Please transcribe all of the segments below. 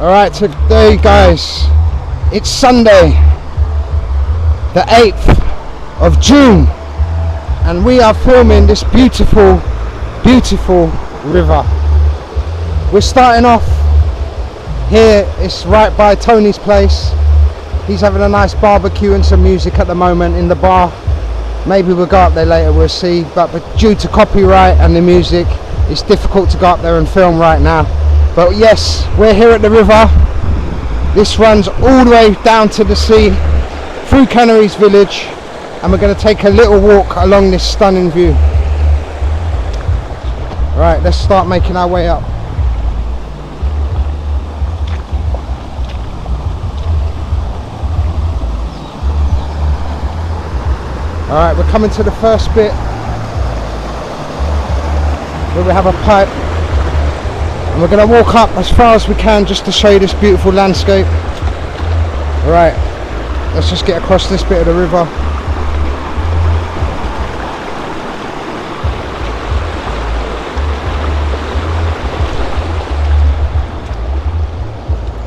Alright, today guys, it's Sunday, the 8th of June, and we are filming this beautiful, beautiful river. We're starting off here, it's right by Tony's place. He's having a nice barbecue and some music at the moment in the bar. Maybe we'll go up there later, we'll see, but due to copyright and the music, it's difficult to go up there and film right now. But yes, we're here at the river. This runs all the way down to the sea, through Canaries village, and we're going to take a little walk along this stunning view. Right, let's start making our way up. Alright, we're coming to the first bit where we have a pipe, and we're going to walk up as far as we can just to show you this beautiful landscape. Alright, let's just get across this bit of the river.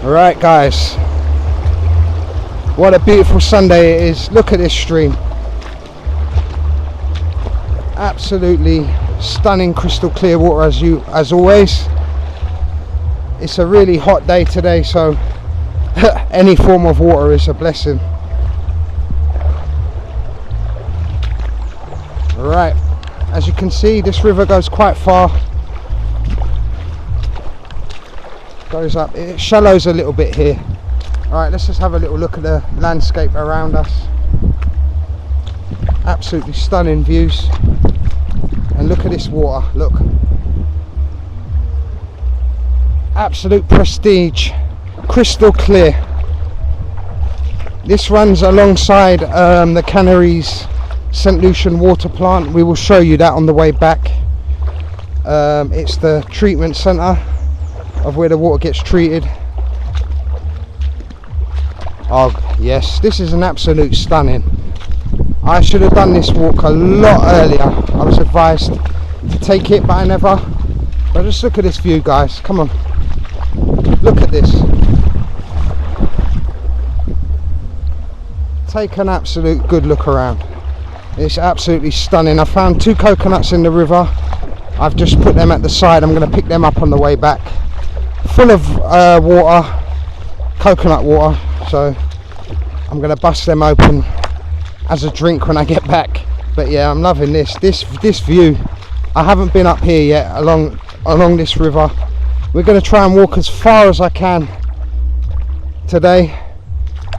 Alright guys, what a beautiful Sunday it is. Look at this stream. Absolutely stunning crystal clear water as always. It's a really hot day today, so any form of water is a blessing. Right, as you can see, this river goes quite far. Goes up, it shallows a little bit here. Alright, let's just have a little look at the landscape around us. Absolutely stunning views. And look at this water, look. Absolute prestige, crystal clear. This runs alongside the Canaries St. Lucian water plant. We will show you that on the way back. It's the treatment centre of where the water gets treated. Oh yes, this is an absolute stunning. I should have done this walk a lot earlier. I was advised to take it, but I never. But just look at this view guys, come on. Look at this. Take an absolute good look around. It's absolutely stunning. I found 2 coconuts in the river. I've just put them at the side. I'm going to pick them up on the way back. Full of water, coconut water. So I'm going to bust them open as a drink when I get back. But yeah, I'm loving this view. I haven't been up here yet along this river. We're going to try and walk as far as I can today.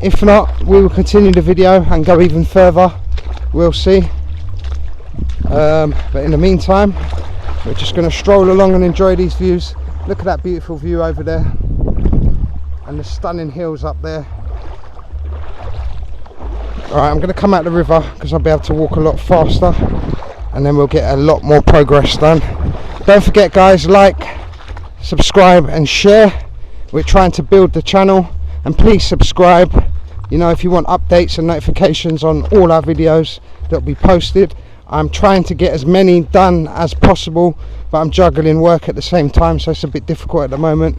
If not, we will continue the video and go even further. We'll see. But in the meantime, we're just going to stroll along and enjoy these views. Look at that beautiful view over there and the stunning hills up there. Alright, I'm going to come out the river because I'll be able to walk a lot faster, and then we'll get a lot more progress done. Don't forget guys, like, subscribe and share. We're trying to build the channel, and please subscribe, you know, if you want updates and notifications on all our videos that will be posted. I'm trying to get as many done as possible, but I'm juggling work at the same time, so it's a bit difficult at the moment.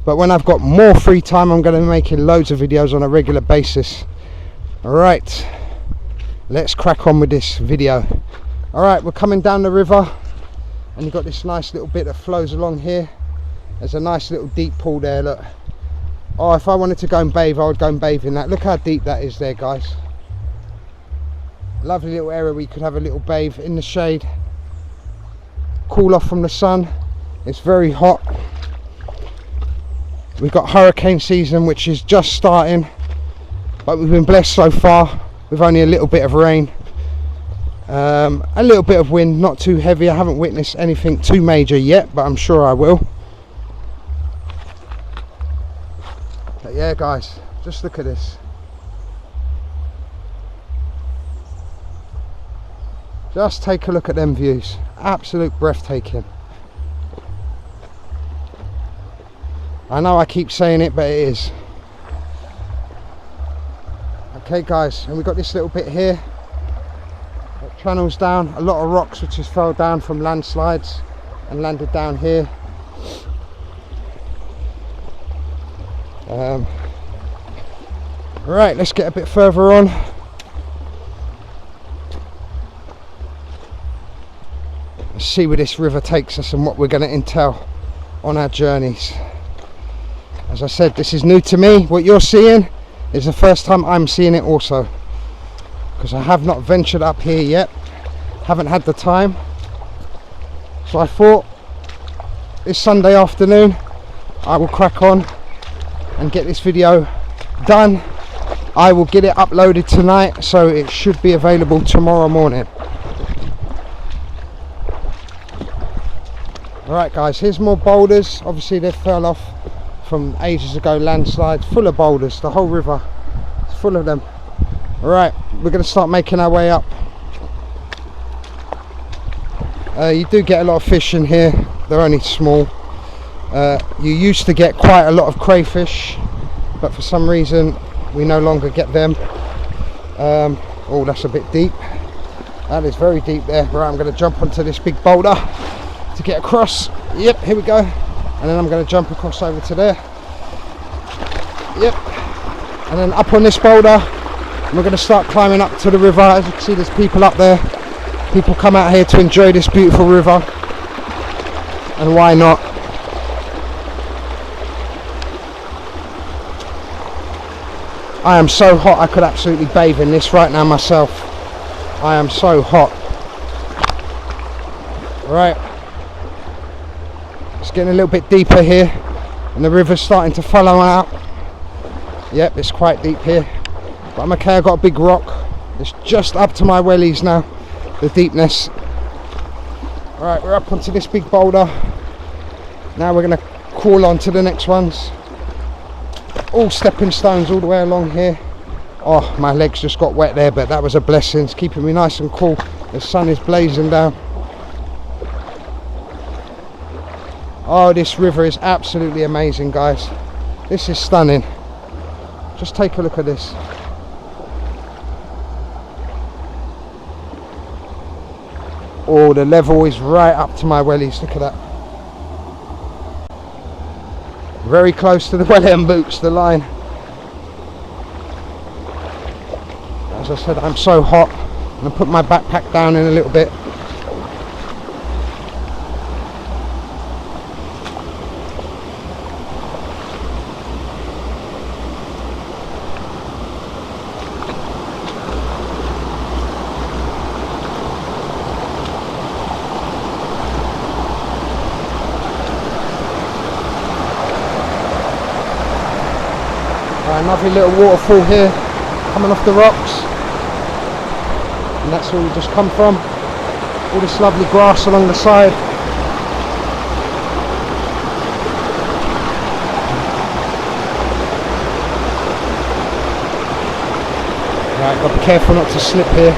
But when I've got more free time, I'm going to be making loads of videos on a regular basis. Alright, let's crack on with this video. Alright, we're coming down the river, and you've got this nice little bit that flows along here. There's a nice little deep pool there, look. Oh, if I wanted to go and bathe, I would go and bathe in that. Look how deep that is there guys. Lovely little area where you could have a little bathe in the shade, cool off from the sun. It's very hot. We've got hurricane season, which is just starting, but we've been blessed so far with only a little bit of rain, a little bit of wind, not too heavy. I haven't witnessed anything too major yet, but I'm sure I will. But yeah guys, just look at this. Just take a look at them views. Absolute breathtaking. I know I keep saying it, but it is. Okay guys, and we've got this little bit here. It channels down a lot of rocks which has fell down from landslides and landed down here. Right, let's get a bit further on. Let's see where this river takes us and what we're going to entail on our journeys. As I said, this is new to me. What you're seeing is the first time I'm seeing it also, because I have not ventured up here yet, haven't had the time. So I thought this Sunday afternoon I will crack on and get this video done. I will get it uploaded tonight, so it should be available tomorrow morning. Alright guys, here's more boulders. Obviously they fell off from ages ago, landslides, full of boulders. The whole river is full of them. Alright, we're going to start making our way up. You do get a lot of fish in here. They're only small. You used to get quite a lot of crayfish, but for some reason we no longer get them. Oh, that's a bit deep. That is very deep there. Right, I'm going to jump onto this big boulder to get across. Yep, here we go. And then I'm going to jump across over to there. Yep. And then up on this boulder, and we're going to start climbing up to the river. As you can see, there's people up there. People come out here to enjoy this beautiful river, and why not? I am so hot, I could absolutely bathe in this right now myself. I am so hot. Right, it's getting a little bit deeper here, and the river's starting to follow out. Yep, it's quite deep here, but I'm okay. I've got a big rock. It's just up to my wellies now, the deepness. Right, we're up onto this big boulder. Now we're going to crawl on to the next ones. All stepping stones all the way along here. Oh, my legs just got wet there, but that was a blessing. It's keeping me nice and cool. The sun is blazing down. Oh, this river is absolutely amazing, guys. This is stunning. Just take a look at this. Oh, the level is right up to my wellies. Look at that. Very close to the welly boots, the line. As I said, I'm so hot. I'm going to put my backpack down in a little bit. Lovely little waterfall here coming off the rocks, and that's where we just come from. All this lovely grass along the side. Right, got to be careful not to slip here.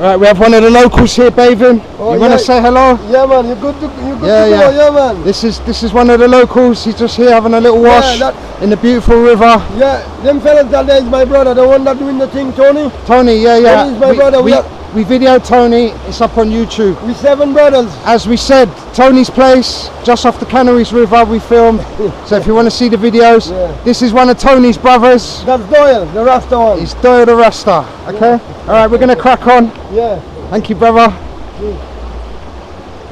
Right, we have one of the locals here bathing. Oh, you want to say hello? Yeah, man. You good to go? Yeah, man. This is one of the locals. He's just here having a little wash in the beautiful river. Yeah, them fellas that there is my brother, the one that doing the thing, Tony. Tony, yeah. Tony is my brother. We videoed Tony. It's up on YouTube. We 7 brothers. As we said, Tony's place, just off the Canaries River, we filmed. So if you want to see the videos, this is one of Tony's brothers. That's Doyle, the Rasta one. He's Doyle the Rasta. Okay. All right, we're gonna crack on. Yeah. Thank you, brother.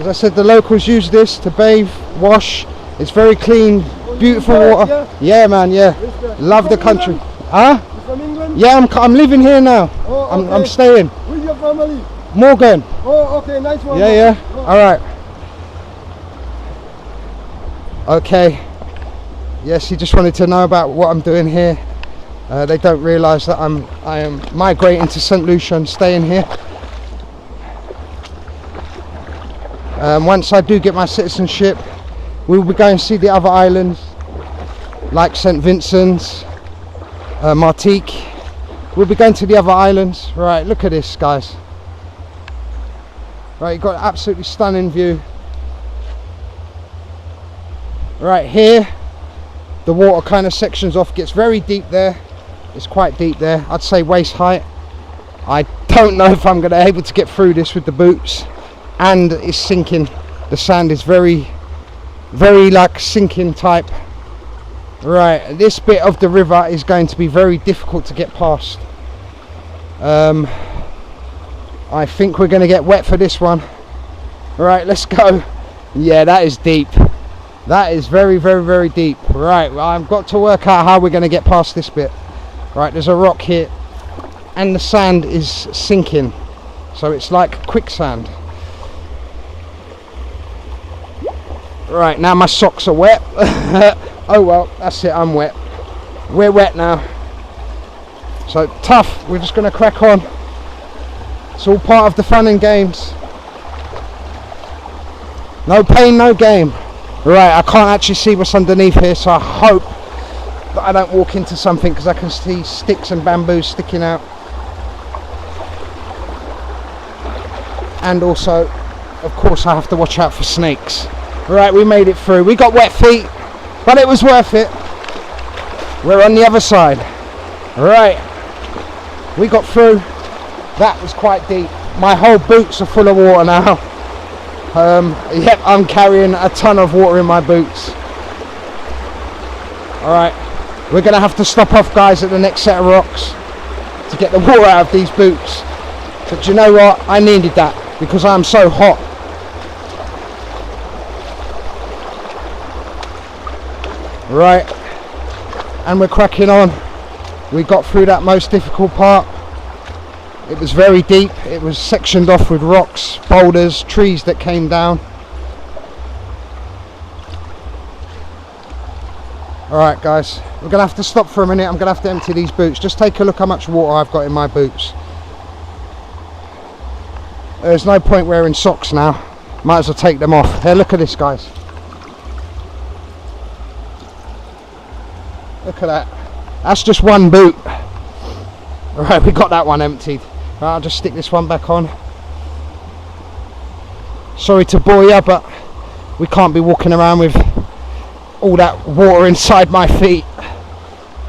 As I said, the locals use this to bathe, wash. It's very clean, beautiful water. Yeah, man. Yeah. Love the country. Huh? You from England? Yeah, I'm living here now. Oh, okay. I'm staying. Where's your family? Morgan. Oh, okay, nice one. Yeah. Oh. All right. Okay. Yes, he just wanted to know about what I'm doing here. They don't realise that I am migrating to St. Lucia and staying here. Once I do get my citizenship, we will be going to see the other islands, like St. Vincent's, Martinique. We'll be going to the other islands. Right, look at this, guys. Right, you've got an absolutely stunning view. Right here, the water kind of sections off, gets very deep there. It's quite deep there. I'd say waist height. I don't know if I'm going to be able to get through this with the boots, and it's sinking. The sand is very like sinking type. Right, this bit of the river is going to be very difficult to get past. I think we're going to get wet for this one. Right, let's go. Yeah, that is deep. That is very deep. Right, well, I've got to work out how we're going to get past this bit. Right, there's a rock here and the sand is sinking, so it's like quicksand. Right, now my socks are wet. Oh well, that's it, I'm wet. We're wet now. So tough, we're just going to crack on. It's all part of the fun and games. No pain, no game. Right, I can't actually see what's underneath here, so I hope that I don't walk into something, because I can see sticks and bamboo sticking out. And also, of course, I have to watch out for snakes. Right, we made it through. We got wet feet, but it was worth it. We're on the other side. Right, we got through. That was quite deep. My whole boots are full of water now. Yep, I'm carrying a ton of water in my boots. Alright, we're going to have to stop off, guys, at the next set of rocks to get the water out of these boots. But you know what? I needed that because I'm so hot. Right, and we're cracking on. We got through that most difficult part. It was very deep. It was sectioned off with rocks, boulders, trees that came down. Alright guys, we're going to have to stop for a minute. I'm going to have to empty these boots. Just take a look how much water I've got in my boots. There's no point wearing socks now. Might as well take them off. Here, look at this, guys. Look at that. That's just one boot. Alright, we got that one emptied. Right, I'll just stick this one back on. Sorry to bore you, but we can't be walking around with all that water inside my feet.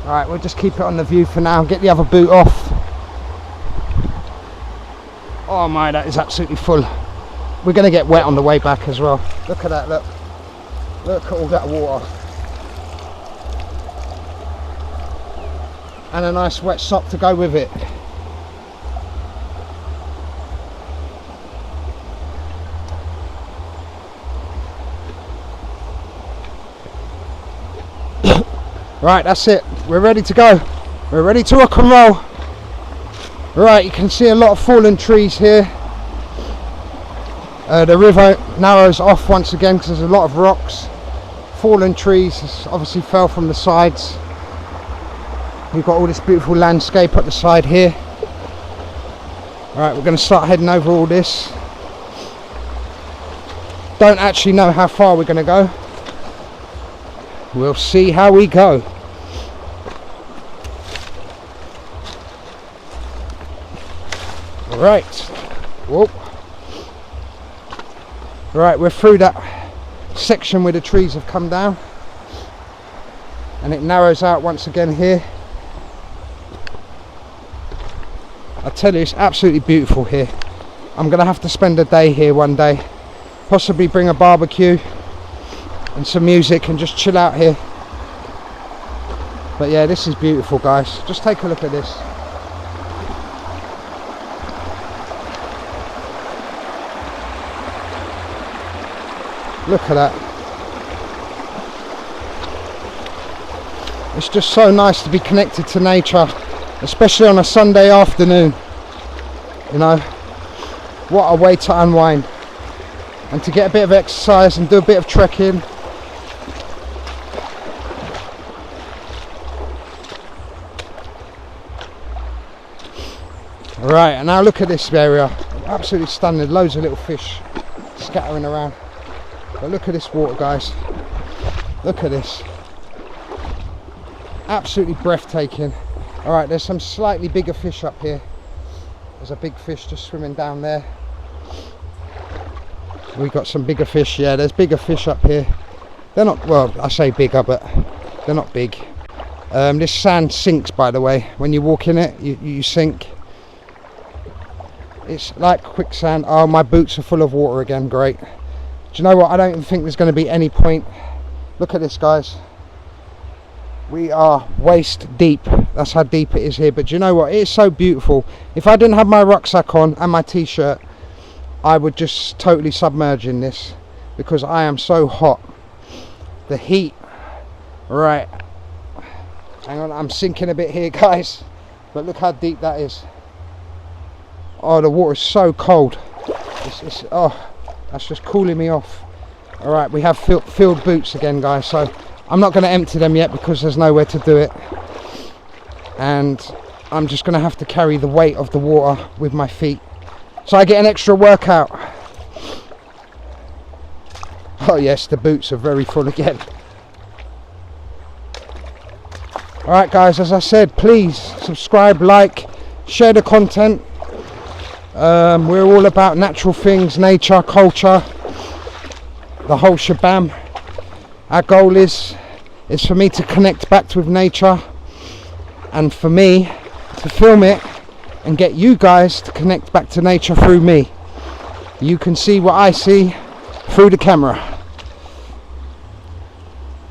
Alright, we'll just keep it on the view for now. Get the other boot off. Oh my, that is absolutely full. We're going to get wet on the way back as well. Look at that, look. Look at all that water. And a nice wet sock to go with it. Right, that's it. We're ready to go. We're ready to rock and roll. Right, you can see a lot of fallen trees here. The river narrows off once again because there's a lot of rocks. Fallen trees obviously fell from the sides. We've got all this beautiful landscape at the side here. Alright, we're going to start heading over all this. Don't actually know how far we're going to go. We'll see how we go. Right. Whoa. Right, we're through that section where the trees have come down. And it narrows out once again here. I tell you, it's absolutely beautiful here. I'm going to have to spend a day here one day. Possibly bring a barbecue and some music and just chill out here. But yeah, this is beautiful, guys. Just take a look at this. Look at that. It's just so nice to be connected to nature, especially on a Sunday afternoon. You know, what a way to unwind and to get a bit of exercise and do a bit of trekking. Right, and now look at this area. Absolutely stunning. Loads of little fish scattering around. But look at this water, guys. Look at this. Absolutely breathtaking. Alright, there's some slightly bigger fish up here. There's a big fish just swimming down there. We've got some bigger fish. Yeah, there's bigger fish up here. They're not, well, I say bigger, but they're not big. This sand sinks, by the way. When you walk in it, you sink. It's like quicksand. Oh, my boots are full of water again. Great. Do you know what? I don't even think there's going to be any point. Look at this, guys. We are waist deep. That's how deep it is here. But do you know what? It is so beautiful. If I didn't have my rucksack on and my t-shirt, I would just totally submerge in this, because I am so hot. The heat. Right. Hang on, I'm sinking a bit here, guys. But look how deep that is. Oh, the water is so cold. Oh, that's just cooling me off. All right, we have filled boots again, guys. So I'm not going to empty them yet because there's nowhere to do it. And I'm just going to have to carry the weight of the water with my feet. So I get an extra workout. Oh yes, the boots are very full again. Alright guys, as I said, please subscribe, like, share the content. We're all about natural things, nature, culture, the whole shabam. Our goal is for me to connect back with nature, and for me to film it and get you guys to connect back to nature through me. You can see what I see through the camera.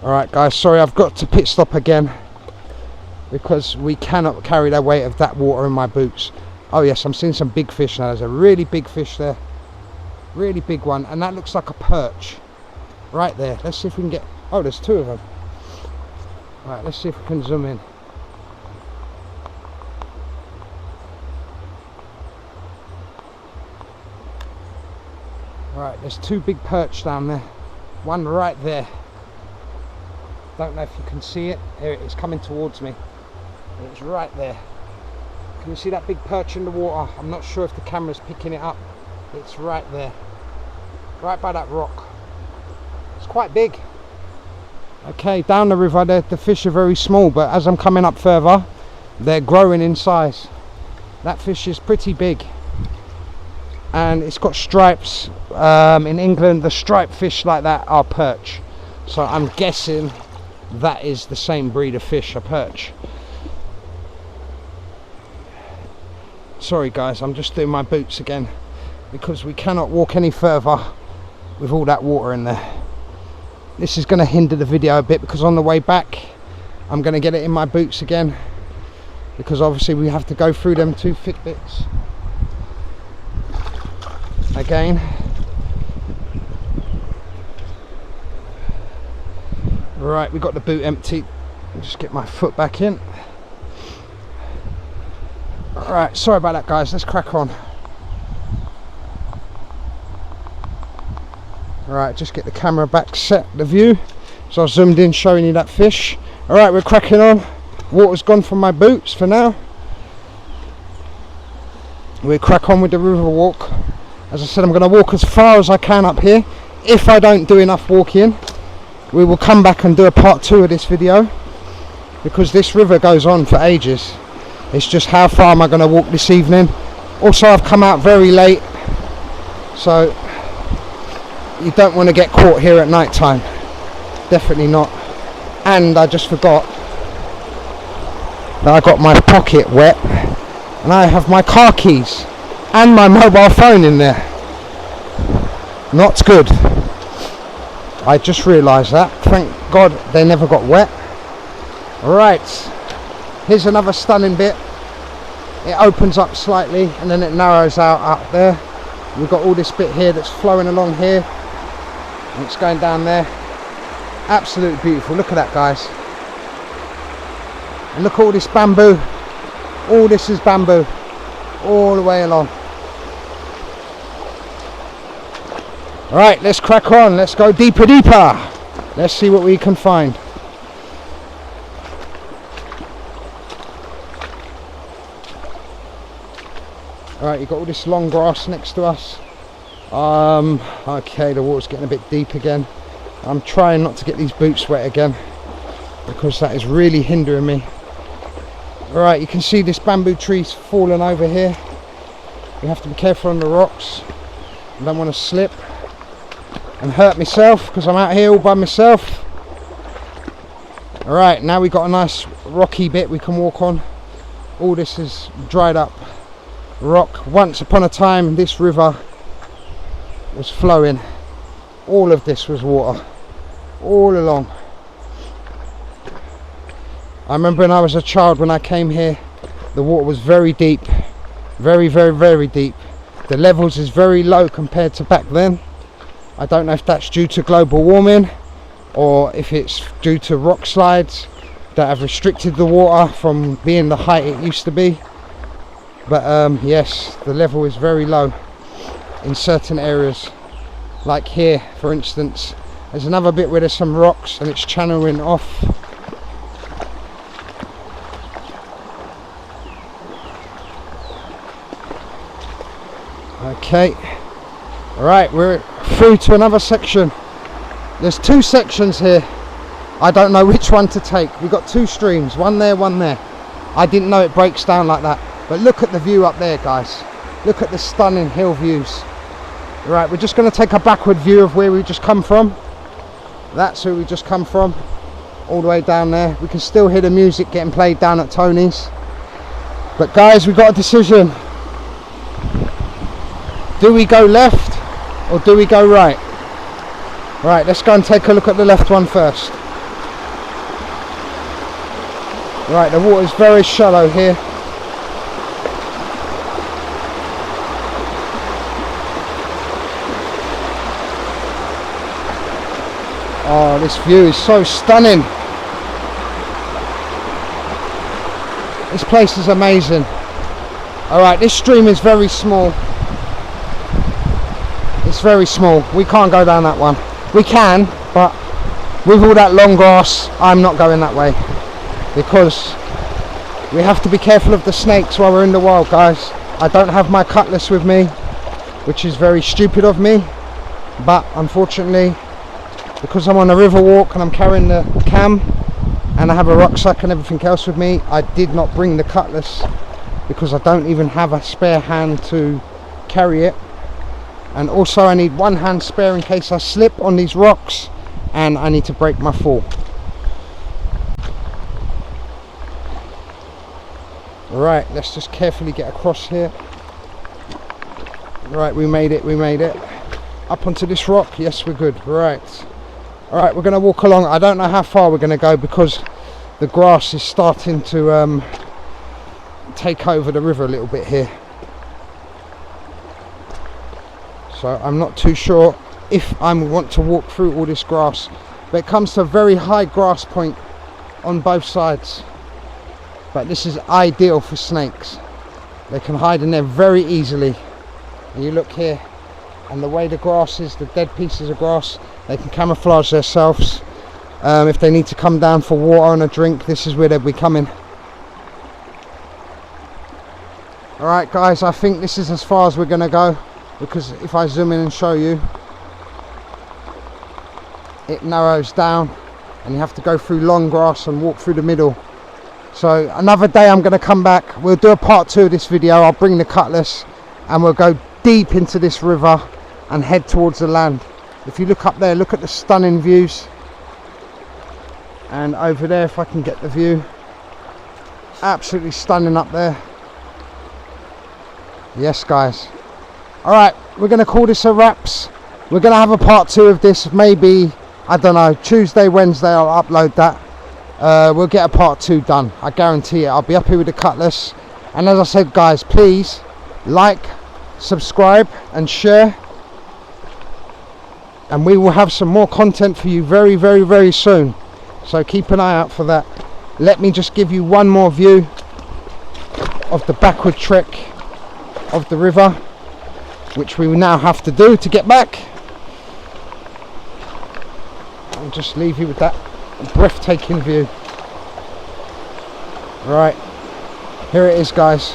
Alright guys, sorry I've got to pit stop again because we cannot carry the weight of that water in my boots. Oh yes, I'm seeing some big fish now. There's a really big fish there, really big one, and that looks like a perch right there. Let's see if we can get, oh there's two of them. Right, let's see if we can zoom in. Right, there's two big perch down there, one right there. Don't know if you can see it. Here it is, coming towards me. It's right there. Can you see that big perch in the water? I'm not sure if the camera's picking it up. It's right there, right by that rock. It's quite big. Okay, down the river the fish are very small, but as I'm coming up further, they're growing in size. That fish is pretty big, and it's got stripes. In England, the striped fish like that are perch, so I'm guessing that is the same breed of fish, a perch. Sorry guys, I'm just doing my boots again because we cannot walk any further with all that water in there. This is going to hinder the video a bit because on the way back I'm going to get it in my boots again, because obviously we have to go through them two thick bits again. Right, we got the boot empty. I'll just get my foot back in. Alright, sorry about that guys, let's crack on. Alright, just get the camera back, set the view. So I zoomed in showing you that fish. Alright, we're cracking on. Water's gone from my boots for now. We'll crack on with the river walk. As I said, I'm going to walk as far as I can up here. If I don't do enough walking, we will come back and do a part 2 of this video, because this river goes on for ages. It's just how far am I going to walk this evening. Also, I've come out very late, so you don't want to get caught here at night time. Definitely not. And I just forgot that I got my pocket wet, and I have my car keys and my mobile phone in there. Not good. I just realised that. Thank God they never got wet. Right, here's another stunning bit. It opens up slightly and then it narrows out up there. We've got all this bit here that's flowing along here, and it's going down there. Absolutely beautiful. Look at that guys, and look at all this bamboo. All this is bamboo all the way along. Alright, let's crack on, let's go deeper. Let's see what we can find. Alright, you've got all this long grass next to us. Okay, the water's getting a bit deep again. I'm trying not to get these boots wet again, because that is really hindering me. Alright, you can see this bamboo tree's fallen over here. You have to be careful on the rocks. I don't want to slip and hurt myself because I'm out here all by myself. Alright, now we've got a nice rocky bit we can walk on. All this is dried up rock. Once upon a time this river was flowing. All of this was water all along. I remember when I was a child, when I came here, the water was very deep, very deep. The levels is very low compared to back then. I don't know if that's due to global warming or if it's due to rock slides that have restricted the water from being the height it used to be. But yes, the level is very low in certain areas, like here for instance. There's another bit where there's some rocks and it's channeling off. Okay, alright, we're through to another section. There's two sections here. I don't know which one to take. We've got two streams, one there, one there. I didn't know it breaks down like that. But look at the view up there, guys. Look at the stunning hill views. Right, we're just going to take a backward view of where we just come from. That's where we just come from, all the way down there. We can still hear the music getting played down at Tony's. But guys, we've got a decision. Do we go left or do we go right? Right, let's go and take a look at the left one first. Right, the water's very shallow here. Oh, this view is so stunning. This place is amazing. Alright, this stream is very small. It's very small. We can't go down that one. We can, but with all that long grass, I'm not going that way. Because we have to be careful of the snakes while we're in the wild, guys. I don't have my cutlass with me, which is very stupid of me. But unfortunately, because I'm on a river walk and I'm carrying the cam and I have a rucksack and everything else with me, I did not bring the cutlass because I don't even have a spare hand to carry it. And also I need one hand spare in case I slip on these rocks and I need to break my fall. Right, let's just carefully get across here. Right, we made it. Up onto this rock, yes, we're good. Right. Alright, we're going to walk along. I don't know how far we're going to go because the grass is starting to take over the river a little bit here. So I'm not too sure if I want to walk through all this grass. But it comes to a very high grass point on both sides. But this is ideal for snakes. They can hide in there very easily. And you look here, and the way the grass is, the dead pieces of grass, they can camouflage themselves. If they need to come down for water and a drink, this is where they'll be coming. Alright guys, I think this is as far as we're going to go. Because if I zoom in and show you, it narrows down and you have to go through long grass and walk through the middle. So another day I'm going to come back. We'll do a part 2 of this video. I'll bring the cutlass and we'll go deep into this river and head towards the land. If you look up there, look at the stunning views. And over there, if I can get the view, absolutely stunning up there. Yes guys. Alright, we're going to call this a wraps. We're going to have a part 2 of this, maybe, I don't know, Tuesday, Wednesday I'll upload that. We'll get a part 2 done, I guarantee it. I'll be up here with the cutlass. And as I said guys, please like, subscribe and share. And we will have some more content for you very soon. So keep an eye out for that. Let me just give you one more view of the backward trek of the river, which we now have to do to get back. I'll just leave you with that breathtaking view. Right, here it is guys.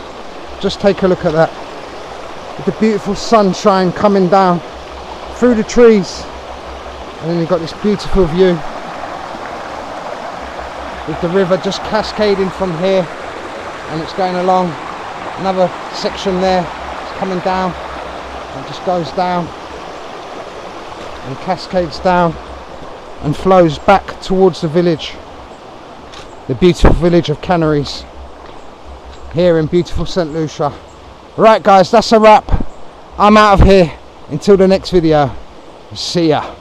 Just take a look at that. With the beautiful sunshine coming down through the trees. And then you've got this beautiful view with the river just cascading from here, and it's going along. Another section there, it's coming down. It just goes down and cascades down and flows back towards the village. the beautiful village of Canaries here in beautiful St. Lucia. Right guys, that's a wrap. I'm out of here. Until the next video, see ya.